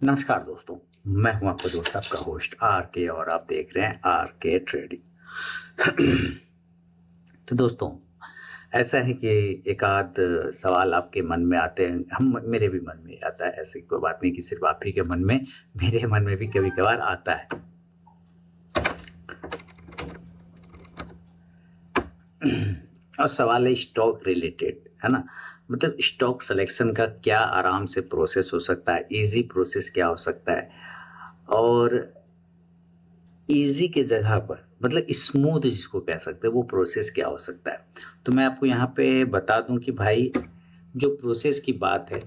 नमस्कार दोस्तों, मैं हूं आपका दोस्त आपका होस्ट आर के और आप देख रहे हैं आर के ट्रेडिंग। तो दोस्तों, ऐसा है कि एक आध सवाल आपके मन में आते हैं, हम मेरे भी मन में आता है। ऐसी कोई बात नहीं कि सिर्फ आप ही के मन में, मेरे मन में भी कभी कभार आता है। और सवाल है स्टॉक रिलेटेड, है ना। मतलब स्टॉक सिलेक्शन का क्या आराम से प्रोसेस हो सकता है, इजी प्रोसेस क्या हो सकता है, और इजी के जगह पर मतलब स्मूथ जिसको कह सकते हैं वो प्रोसेस क्या हो सकता है। तो मैं आपको यहाँ पे बता दूं कि भाई जो प्रोसेस की बात है,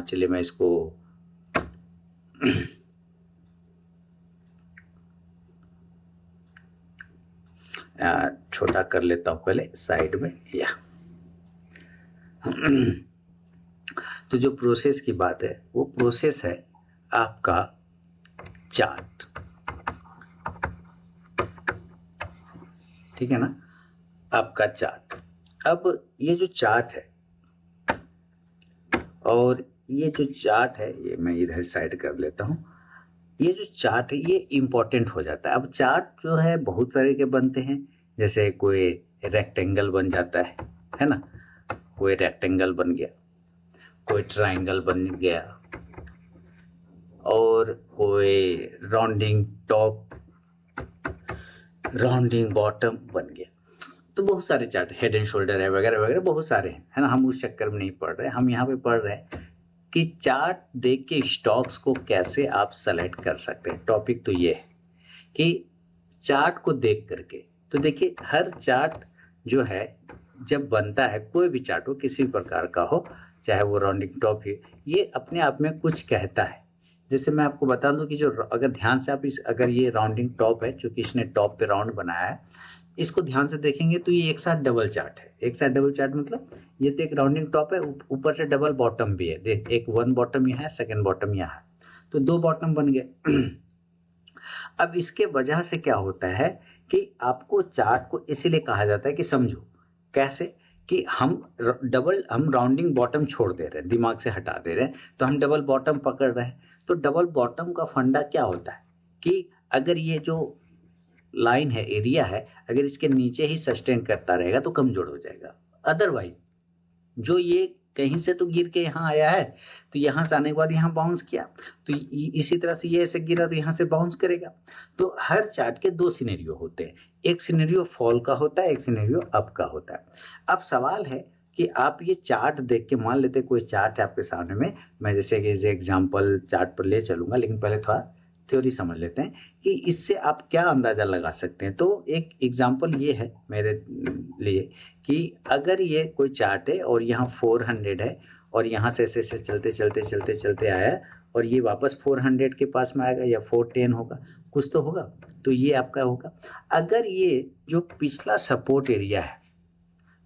चलिए मैं इसको छोटा कर लेता हूँ पहले साइड में या तो जो प्रोसेस की बात है वो प्रोसेस है आपका चार्ट, ठीक है ना, आपका चार्ट। अब ये जो चार्ट है और ये जो चार्ट है, ये मैं इधर साइड कर लेता हूँ। ये जो चार्ट है ये इंपॉर्टेंट हो जाता है। अब चार्ट जो है बहुत सारे के बनते हैं, जैसे कोई रेक्टेंगल बन जाता है ना, कोई रेक्टेंगल बन गया, कोई ट्राइंगल बन गया, और कोई राउंडिंग टॉप, राउंडिंग बॉटम बन गया। तो बहुत सारे चार्ट, हेड एंड शोल्डर है वगैरह वगैरह, बहुत सारे हैं, है ना। हम उस चक्कर में नहीं पढ़ रहे, हम यहाँ पे पढ़ रहे हैं कि चार्ट देख के स्टॉक्स को कैसे आप सेलेक्ट कर सकते हैं। टॉपिक तो ये है कि चार्ट को देख करके, तो देखिए हर चार्ट जो है जब बनता है, कोई भी चार्ट हो किसी भी प्रकार का हो, चाहे वो राउंडिंग टॉप ही, ये अपने आप में कुछ कहता है। जैसे मैं आपको बता दूं कि जो अगर ध्यान से आप अगर ये राउंडिंग टॉप है, चूंकि इसने टॉप पे राउंड बनाया है, इसको ध्यान से देखेंगे तो ये एक साथ डबल चार्ट है। एक साथ डबल चार्ट मतलब ये तो एक राउंडिंग टॉप है, ऊपर से डबल बॉटम भी है। देख, एक वन बॉटम यहाँ है, सेकंड बॉटम यहाँ है, तो दो बॉटम बन गए। अब इसके वजह से क्या होता है कि आपको चार्ट को इसीलिए कहा जाता है कि समझो कैसे कि हम राउंडिंग बॉटम छोड़ दे रहे हैं, दिमाग से हटा दे रहे हैं, तो हम डबल बॉटम पकड़ रहे हैं। तो डबल बॉटम का फंडा क्या होता है कि अगर ये जो लाइन है, एरिया है, अगर इसके नीचे ही सस्टेन करता रहेगा तो कमजोर हो जाएगा। अदरवाइज जो ये कहीं से तो गिर के यहाँ आया है, तो यहाँ से आने के बाद यहाँ बाउंस किया, तो इसी तरह से ये ऐसे गिरा तो यहाँ से बाउंस करेगा। तो हर चार्ट के दो सिनेरियो होते हैं, एक सिनेरियो फॉल का होता है, एक सिनेरियो अप का होता है। अब सवाल है कि आप ये चार्ट देख के, मान लेते कोई चार्ट है आपके सामने में, मैं जैसे कि एग्जाम्पल चार्ट पर ले चलूंगा, लेकिन पहले थोड़ा थ्योरी समझ लेते हैं कि इससे आप क्या अंदाजा लगा सकते हैं। तो एक एग्जाम्पल ये है मेरे लिए कि अगर ये कोई चार्ट है और यहाँ 400 है और यहाँ से ऐसे ऐसे चलते चलते चलते चलते आया और ये वापस 400 के पास में आएगा या 410 होगा, कुछ तो होगा, तो ये आपका होगा। अगर ये जो पिछला सपोर्ट एरिया है,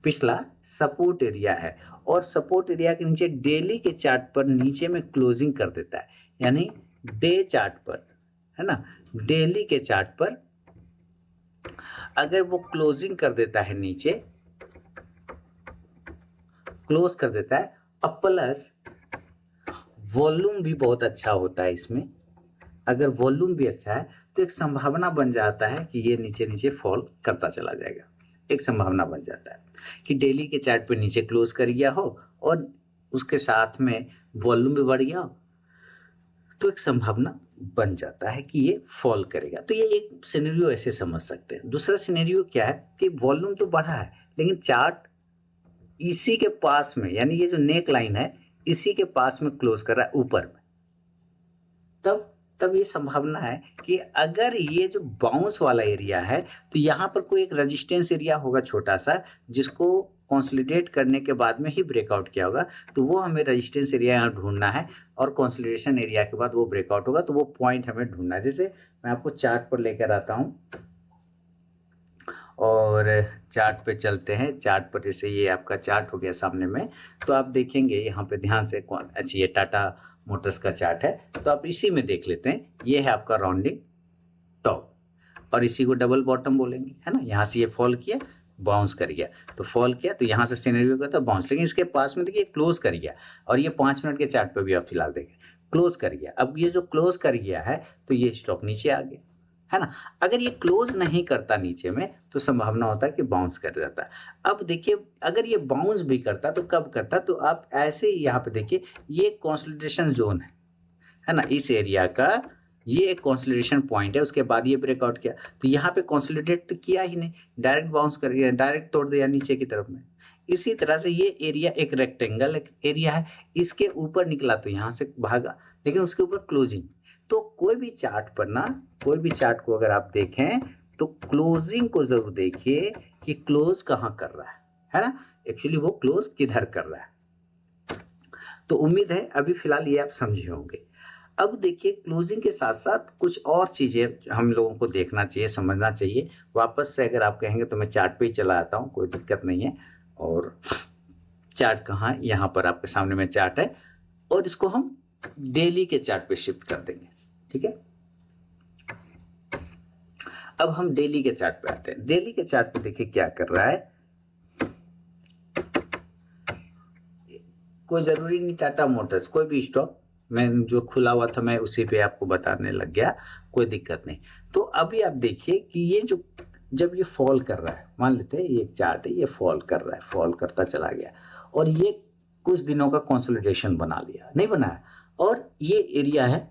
पिछला सपोर्ट एरिया है और सपोर्ट एरिया के नीचे डेली के चार्ट पर नीचे में क्लोजिंग कर देता है, यानी डे चार्ट पर, है ना, डेली के चार्ट पर अगर वो क्लोजिंग कर देता है, नीचे क्लोज कर देता है, और प्लस वॉल्यूम भी बहुत अच्छा होता है इसमें, अगर वॉल्यूम भी अच्छा है तो एक संभावना बन जाता है कि ये नीचे नीचे फॉल करता चला जाएगा। एक संभावना बन जाता है कि डेली के चार्ट पे नीचे क्लोज कर गया हो और उसके साथ में वॉल्यूम भी बढ़ गया हो, तो एक संभावना बन जाता है कि ये फॉल करेगा। तो ये एक सिनेरियो ऐसे समझ सकते हैं। दूसरा सिनेरियो क्या है कि वॉल्यूम तो बढ़ा है लेकिन चार्ट इसी के पास में, यानी ये जो नेक लाइन है इसी के पास में क्लोज कर रहा है ऊपर में, तब तब ये संभावना है कि अगर ये जो बाउंस वाला एरिया है तो यहाँ पर कोई एक रेजिस्टेंस एरिया होगा छोटा सा, जिसको कंसोलिडेट करने के बाद में ही ब्रेकआउट किया होगा, तो वो हमें रेजिस्टेंस एरिया यहाँ ढूंढना है और कंसोलिडेशन एरिया के बाद वो ब्रेकआउट होगा, तो वो पॉइंट हमें ढूंढना है। जैसे मैं आपको चार्ट पर लेकर आता हूँ और चार्ट पे चलते हैं। चार्ट पर जैसे ये आपका चार्ट हो गया सामने में, तो आप देखेंगे यहाँ पे ध्यान से, अच्छा ये टाटा मोटर्स का चार्ट है, तो आप इसी में देख लेते हैं। ये है आपका राउंडिंग टॉप और इसी को डबल बॉटम बोलेंगे, है ना। यहाँ से ये फॉल किया, बाउंस कर गया, तो फॉल किया, तो यहाँ से सिनेरियो का था बाउंस, लेकिन इसके पास में देखिए क्लोज कर गया, और ये 5 मिनट के चार्ट पे भी आप फिलहाल देखें क्लोज कर गया। अब ये जो क्लोज कर गया है तो ये स्टॉक नीचे आ गया, है ना। अगर ये क्लोज नहीं करता नीचे में तो संभावना होता है कि बाउंस कर जाता है। अब देखिए अगर ये बाउंस भी करता तो कब करता, तो आप ऐसे ही यहाँ पे देखिए ये कंसोलिडेशन जोन है ना, इस एरिया का ये एक कंसोलिडेशन पॉइंट है, उसके बाद ये ब्रेकआउट किया, तो यहाँ पे कंसोलिडेट तो किया ही नहीं, डायरेक्ट बाउंस कर गया, डायरेक्ट तोड़ दिया नीचे की तरफ में। इसी तरह से ये एरिया एक रेक्टेंगल एरिया है, इसके ऊपर निकला तो यहाँ से भागा, लेकिन उसके ऊपर क्लोजिंग। तो कोई भी चार्ट पर ना, कोई भी चार्ट को अगर आप देखें तो क्लोजिंग को जरूर देखिए कि क्लोज कहाँ कर रहा है ना, एक्चुअली वो क्लोज किधर कर रहा है। तो उम्मीद है अभी फिलहाल ये आप समझे होंगे। अब देखिए क्लोजिंग के साथ साथ कुछ और चीजें हम लोगों को देखना चाहिए, समझना चाहिए। वापस से अगर आप कहेंगे तो मैं चार्ट पे ही चला आता हूँ, कोई दिक्कत नहीं है। और चार्ट कहाँ, यहाँ पर आपके सामने में चार्ट है, और इसको हम डेली के चार्ट पे शिफ्ट कर देंगे, ठीक है। अब हम डेली के चार्ट पे आते हैं। डेली के चार्ट पे देखिए क्या कर रहा है, कोई जरूरी नहीं टाटा मोटर्स, कोई भी स्टॉक, मैं जो खुला हुआ था मैं उसी पे आपको बताने लग गया, कोई दिक्कत नहीं। तो अभी आप देखिए कि ये जो जब ये फॉल कर रहा है, मान लेते हैं ये एक चार्ट है, ये फॉल कर रहा है, फॉल करता चला गया, और ये कुछ दिनों का कंसोलिडेशन बना लिया, नहीं बनाया, और ये एरिया है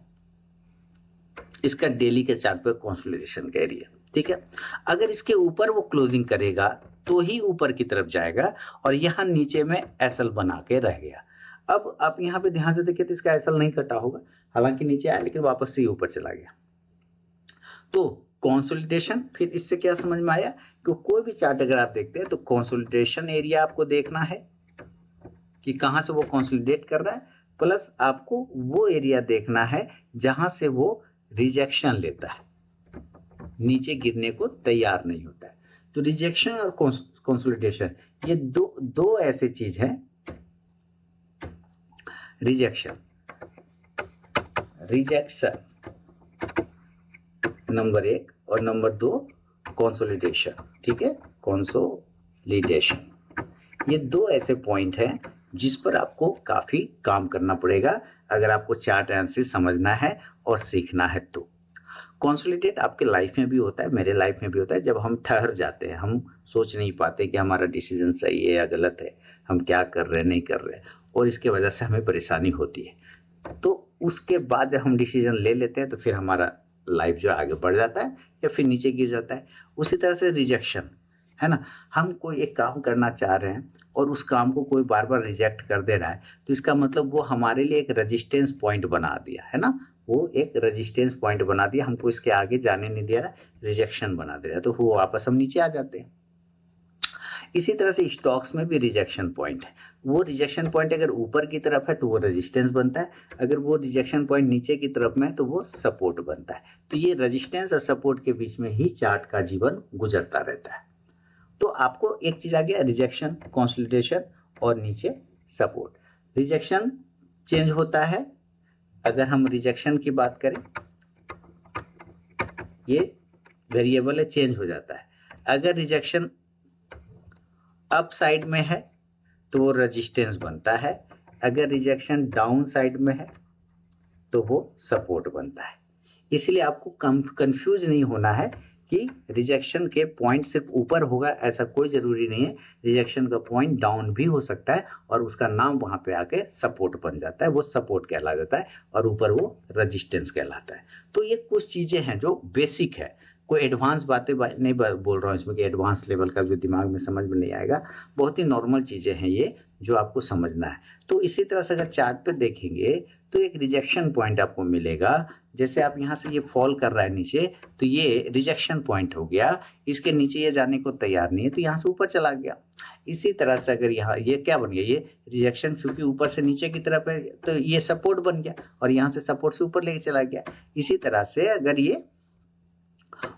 इसका डेली के चार्ट पे कंसोलिडेशन का एरिया, ठीक है। अगर इसके ऊपर वो क्लोजिंग करेगा तो ही ऊपर की तरफ जाएगा, और यहाँ नीचे में एसएल बना के रह गया। अब आप यहाँ पे ध्यान से देखिए तो इसका एसएल नहीं कटा होगा, हालांकि नीचे आया लेकिन वापस से ऊपर चला गया। तो कंसोलिडेशन, फिर इससे क्या समझ में आया कि कोई भी चार्ट अगर आप देखते हैं तो कंसोलिडेशन एरिया आपको देखना है कि कहां से वो कंसोलिडेट कर रहा है, प्लस आपको वो एरिया देखना है जहां से वो रिजेक्शन लेता है, नीचे गिरने को तैयार नहीं होता है। तो रिजेक्शन और कंसोलिडेशन ये दो ऐसे चीज हैं, रिजेक्शन नंबर 1 और नंबर 2 कंसोलिडेशन, ठीक है, कंसोलिडेशन। ये दो ऐसे पॉइंट हैं जिस पर आपको काफी काम करना पड़ेगा अगर आपको चार्ट एनालिसिस समझना है और सीखना है। तो कंसोलिडेट आपके लाइफ में भी होता है, मेरे लाइफ में भी होता है, जब हम ठहर जाते हैं, हम सोच नहीं पाते कि हमारा डिसीजन सही है या गलत है, हम क्या कर रहे हैं नहीं कर रहे हैं, और इसके वजह से हमें परेशानी होती है। तो उसके बाद जब हम डिसीजन ले लेते हैं तो फिर हमारा लाइफ जो आगे बढ़ जाता है या फिर नीचे गिर जाता है। उसी तरह से रिजेक्शन है ना, हम कोई एक काम करना चाह रहे हैं और उस काम को कोई बार बार रिजेक्ट कर दे रहा है, तो इसका मतलब वो हमारे लिए एक रेजिस्टेंस पॉइंट बना दिया है ना, वो एक रेजिस्टेंस पॉइंट बना दिया, हमको इसके आगे जाने नहीं दे रहा, रिजेक्शन बना दे रहा है, तो वो वापस हम नीचे आ जाते हैं। इसी तरह से स्टॉक्स में भी रिजेक्शन पॉइंट है, वो रिजेक्शन पॉइंट अगर ऊपर की तरफ है तो वो रेजिस्टेंस बनता है, अगर वो रिजेक्शन पॉइंट नीचे की तरफ में है तो वो सपोर्ट बनता है। तो ये रेजिस्टेंस और सपोर्ट के बीच में ही चार्ट का जीवन गुजरता रहता है। तो आपको एक चीज आ गया, रिजेक्शन, कंसोलिडेशन और नीचे सपोर्ट। रिजेक्शन चेंज होता है, अगर हम रिजेक्शन की बात करें, ये वेरिएबल है, चेंज हो जाता है। अगर रिजेक्शन अप साइड में है तो वो रेजिस्टेंस बनता है, अगर रिजेक्शन डाउन साइड में है तो वो सपोर्ट बनता है। इसलिए आपको कंफ्यूज नहीं होना है कि रिजेक्शन के पॉइंट सिर्फ ऊपर होगा, ऐसा कोई जरूरी नहीं है, रिजेक्शन का पॉइंट डाउन भी हो सकता है और उसका नाम वहां पे आके सपोर्ट बन जाता है, वो सपोर्ट कहला जाता है, और ऊपर वो रेजिस्टेंस कहलाता है। तो ये कुछ चीजें हैं जो बेसिक है, कोई एडवांस बातें नहीं बोल रहा हूँ इसमें कि एडवांस लेवल का जो दिमाग में समझ में नहीं आएगा, बहुत ही नॉर्मल चीजें हैं ये जो आपको समझना है। तो इसी तरह से अगर चार्ट पे देखेंगे तो एक रिजेक्शन पॉइंट आपको मिलेगा, जैसे आप यहाँ से ये फॉल कर रहा है नीचे, तो ये रिजेक्शन पॉइंट हो गया, इसके नीचे ये जाने को तैयार नहीं है तो यहाँ से ऊपर चला गया। इसी तरह से अगर यहाँ ये क्या बन गया, ये रिजेक्शन चूंकि ऊपर से नीचे की तरफ है तो ये सपोर्ट बन गया, और यहाँ से सपोर्ट से ऊपर लेके चला गया। इसी तरह से अगर ये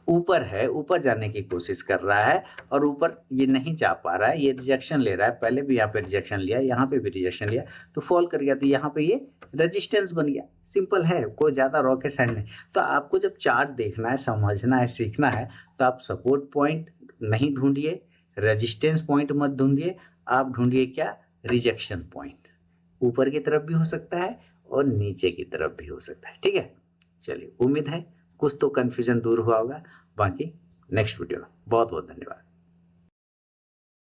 ऊपर है, ऊपर जाने की कोशिश कर रहा है और ऊपर ये नहीं जा पा रहा है, ये रिजेक्शन ले रहा है, पहले भी यहाँ पे रिजेक्शन लिया, यहाँ पे भी रिजेक्शन लिया, तो फॉल कर गया, तो यहाँ पे ये रेजिस्टेंस बन गया। सिंपल है, कोई ज्यादा रॉकेट साइंस नहीं। तो आपको जब चार्ट देखना है, समझना है, सीखना है, तो आप सपोर्ट पॉइंट नहीं ढूंढिए, रेजिस्टेंस पॉइंट मत ढूंढिए, आप ढूंढिए क्या, रिजेक्शन पॉइंट। ऊपर की तरफ भी हो सकता है और नीचे की तरफ भी हो सकता है। ठीक है, चलिए उम्मीद है कुछ तो कंफ्यूजन दूर हुआ होगा। बाकी नेक्स्ट वीडियो में बहुत बहुत धन्यवाद।